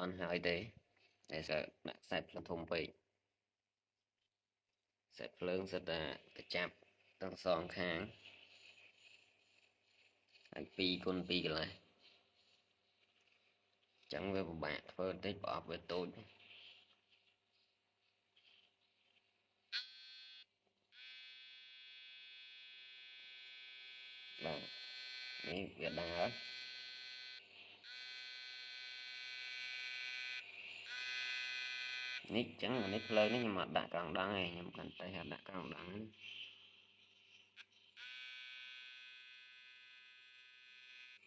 อนหายទេតែសើដាក់ខ្សែភ្លើងធំពេកខ្សែភ្លើងសិតតែកញ្ចាប់ទាំងសងខាងហើយ2 គុណ 2 កន្លះចឹងវាពិបាកធ្វើបន្តិចប្រអប់វាតូចបាទនេះវាដើរនេះចឹងនេះភ្លើងនេះខ្ញុំអត់ដាក់កង់ដងទេខ្ញុំកាន់តែអត់ដាក់កង់ដង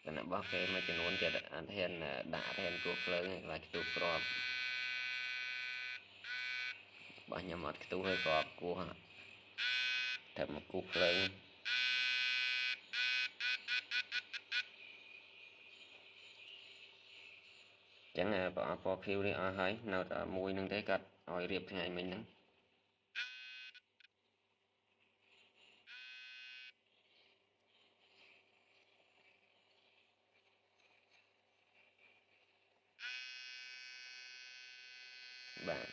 តែរបស់គេមួយចំនួនគេអត់ហ៊ានដាក់ហ៊ានគោះភ្លើងទេខ្លាចខ្ទុះគ្រាប់របស់ខ្ញុំអត់ខ្ទុះទេគ្រាប់គោះតែមកគោះភ្លើងចឹងប្រអប់ពណ៌ខៀវនេះអស់ហើយនៅតែមួយនឹងទេគាត់ឲ្យរៀបថ្ងៃមិញហ្នឹងបាទ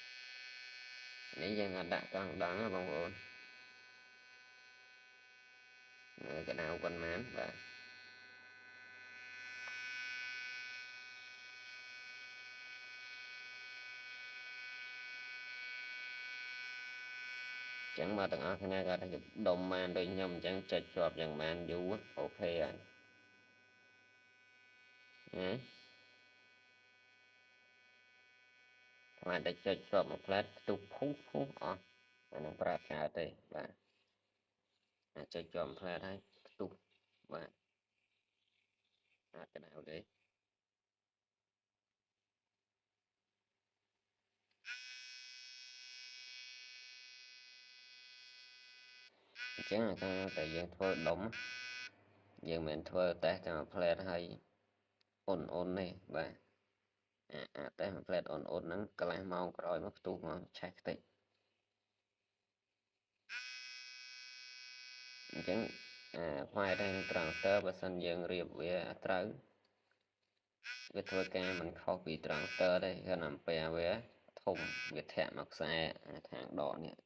នេះយើងអត់ដាក់កង់ដងបងប្អូនកណ្ដៅប៉ុន្មានបាទចឹងមកទាំងអស់គ្នាគាត់ថាដុំបានដូចខ្ញុំអញ្ចឹងចុចជាប់យ៉ាងបានយូរអូខេហើយខ្លាចតែចុចជាប់មួយផ្លែតផ្ទុះភុះអស់អានឹងប្រាប់កើតទេបាទអាចចុចជាប់ផ្លែតហើយផ្ទុះបាទអាចកណ្ដៅទេអញ្ចឹងតែយើងធ្វើដុំយើងមិនធ្វើតេស្តតែមួយផ្លែតហើយអ៊ុនទេបាទតេស្តមួយផ្លែតអ៊ុនហ្នឹងកន្លះម៉ោងក្រោយមកផ្ទុះមកឆេះខ្ទេចអញ្ចឹងផ្លែតែត្រង់ស្ទ័របើសិនយើងរៀបវាត្រូវវាធ្វើការមិនខុសពីត្រង់ស្ទ័រទេគាត់អំពែវាធំវាធាក់មកខ្សែខាងដកនេះ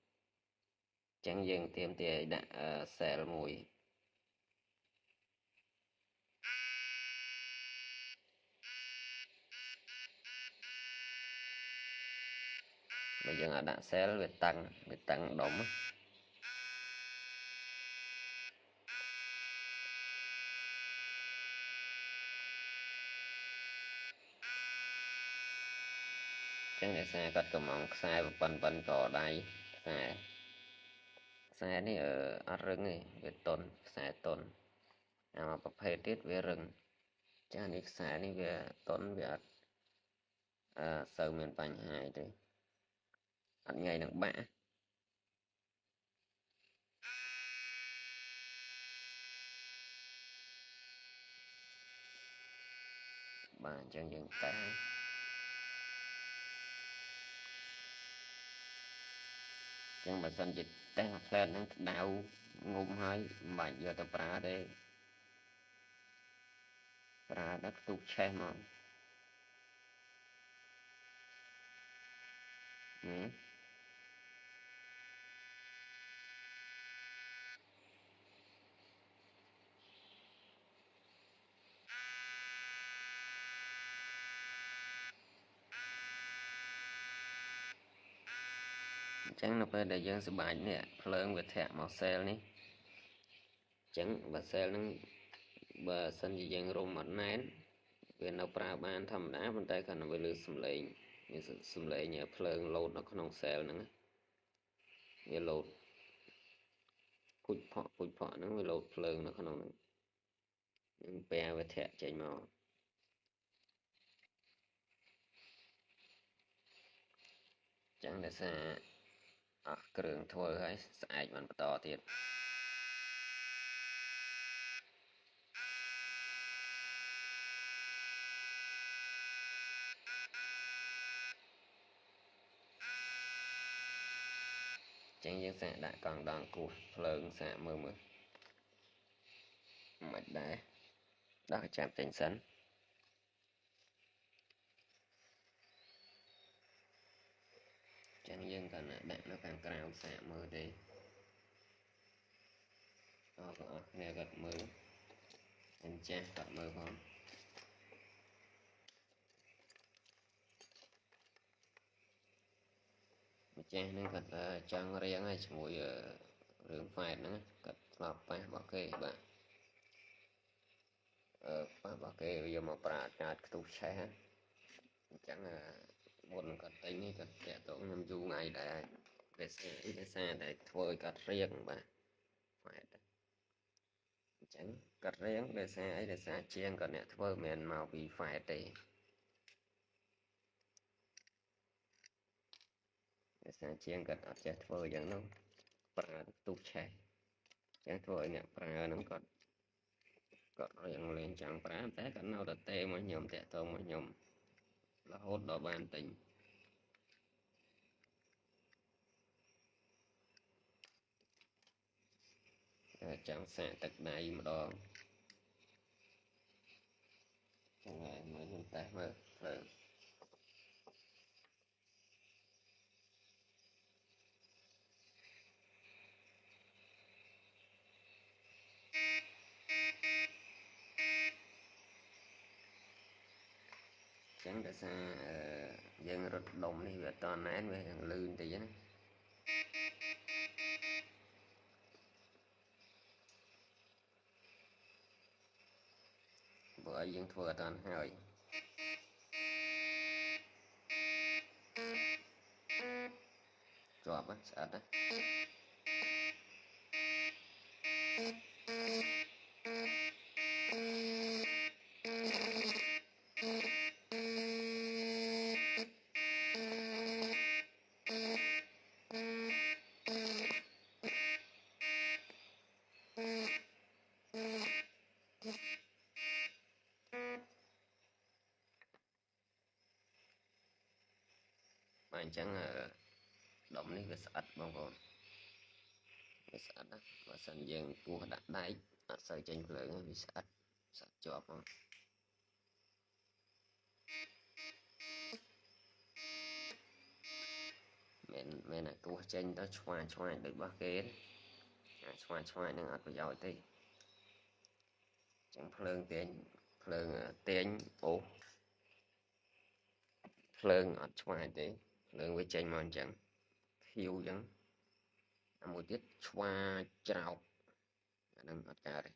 អញ្ចឹងយើងទៀមទាឲ្យដាក់សែលមួយបើយើងអត់ដាក់សែលវាតឹងដុំចឹងដោយសារគាត់កំងខ្សែប៉ុនក៏ដៃខ្សែនេះអត់រឹងទេវាទន់ខ្សែទន់មកប្រភេទទៀតវារឹងចានេះខ្សែនេះវាទន់វាអត់សូវមានបញ្ហាទេអត់ងាយនឹងបាក់បាទអញ្ចឹងយើងតែចឹងបើសិនជាតេស្តផ្លែតហ្នឹងក្តៅងុំហើយមិនបាច់យកទៅប្រើទេប្រើដល់ខ្ទុះឆេះមកអញ្ចឹងនៅពេលដែលយើងសម្បាច់នេះភ្លើងវាធាក់មកសែលនេះអញ្ចឹងបើសែលហ្នឹងបើសិនជាយើងរុំអត់ណែនវានៅប្រើបានធម្មតាប៉ុន្តែគ្រាន់តែវាលើសំឡេងមានសំឡេងភ្លើងលោតនៅក្នុងសែលហ្នឹងវាលោតពុជផក់ហ្នឹងវាលោតភ្លើងនៅក្នុងហ្នឹងនឹងពែវាធាក់ចេញមកចឹងដោយសារអស់គ្រឿងធ្វើហើយស្អែកមិនបន្តទៀតចឹងយើងសាកដាក់កង់ដងគោះភ្លើងសាកមើលមិនដែរដល់ចាប់ចេញសិន chẳng dân cần đặt nó càng cao xạ mơ đi nè gật mơ anh cha gật mơ không cha nó gật chân riêng hay mùi rừng phải nó gật lọc phải bảo kê bạn bảo kê bây giờ mà bà chặt tụt xe chẳng là buồn cật tính ấy cật trẻ tổ nhầm du ngày để xe để thôi cật riêng bà phải chẳng cật riêng để xe ấy để xe chiên cật nè thôi mình màu vì phải để xe chiên cật ở chết thôi chẳng nó bà tụt xe chẳng thôi nè bà nó cật riêng lên chẳng bà té cật nào đặt tê mà nhầm trẻ tổ mà nhầm là hốt đó bàn tình chẳng xạ tật này mà đó chẳng lại mới chúng ta mơ chẳng để xa dân rất đông đi về toàn án về lươn thì vậy vợ dân thua toàn hơi chọp á sợ đó bạn chẳng động đi về sạch bằng còn về sạch đó và sân dân của đặt đáy sợi trên lượng vì sạch sạch chọp không mình là của trên đó xoay được bao kế xoay nó ngọt vào dầu tí chẳng phơn tiền ổ phơn ngọt xoay tí phơn với chanh mòn chẳng thiêu chẳng một tiết xoa trào đừng ngọt cả đây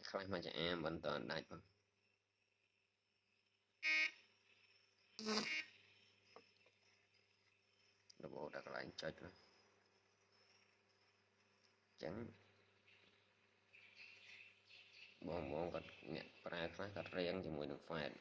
khai mà cho em vẫn toàn đại bằng nó bộ đặt lại cho chẳng bọn còn nhẹ pra khai thật riêng cho mùi được phải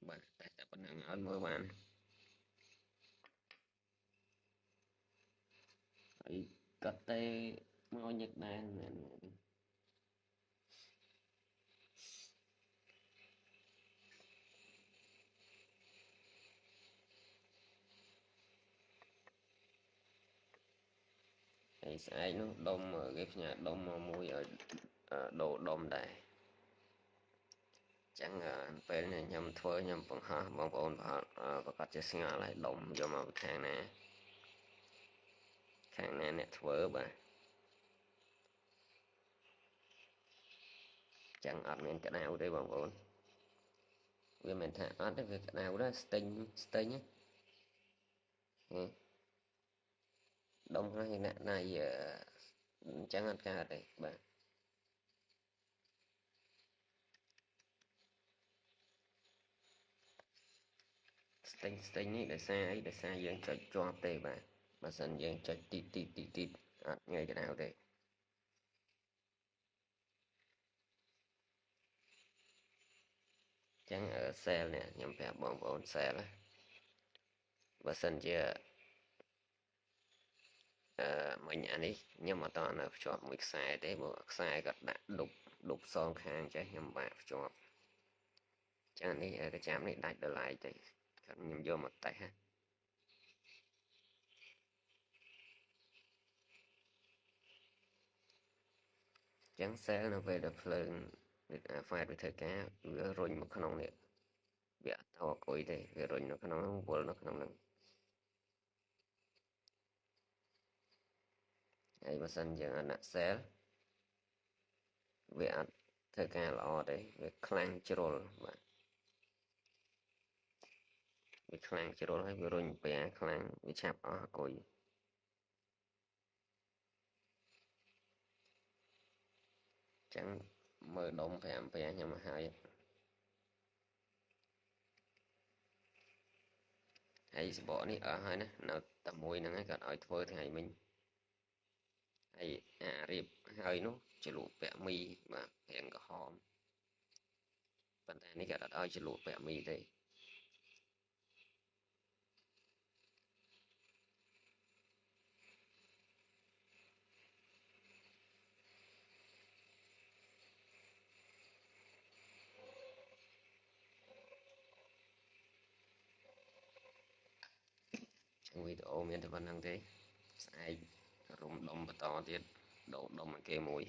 bạn tại tập năng ơn mơ bạn ấy cất tê mau nhật đàn ấy sai nó đông ở cái nhà đông mà mùi ở đồ đông đây chẳngពេលនេះខ្ញុំធ្វើខ្ញុំបង្ហោះបងប្អូនប្រកាសជាស្ងល់ហើយដុំយកមកខាងណាអ្នកធ្វើបាទchẳngអត់មានក្តៅទេបងប្អូនវាមិនថាអត់ទេវាក្តៅដែរស្ទិញដុំហើយអ្នកណាយchẳngអត់កើតទេបាទស្ទិញនេះដោយសារយើងចុចជាប់ទេបាទបើសិនយើងចុចទីអត់ងាយក្តៅទេចឹងsale នេះខ្ញុំប្រាប់បងប្អូន sale បើសិនជាមិញអានេះខ្ញុំអត់តនៅភ្ជាប់មួយខ្សែទេព្រោះខ្សែគាត់ដាក់ដប់សងខាងចេះខ្ញុំបាក់ភ្ជាប់ chẳng này cái chạm này đặt được lại thì nhầm vô một tay ha chẳng xe nó về được lần phải với thời cá vừa rồi một khăn này bị tao cối thì vừa rồi nó khăn vừa nó khăn ấy mà sân giờ anh xe về thời cá lọ đấy về clang chról mà về clang chról hay vừa rồi bé clang về chạp ở cối chẳng mở đông phải nhưng mà hai hay bỏ này ở hai nè nào tầm mùi nó ngay cả ở thôi thì hay mình hay riệp hơi nó chỉ lụt bẹ mì mà hẹn có hòm vấn đề này cả ở chỉ lụt bẹ mì đây trong video miền tây văn năng thế sai rung đông và to tiết đổ đông mà kê mùi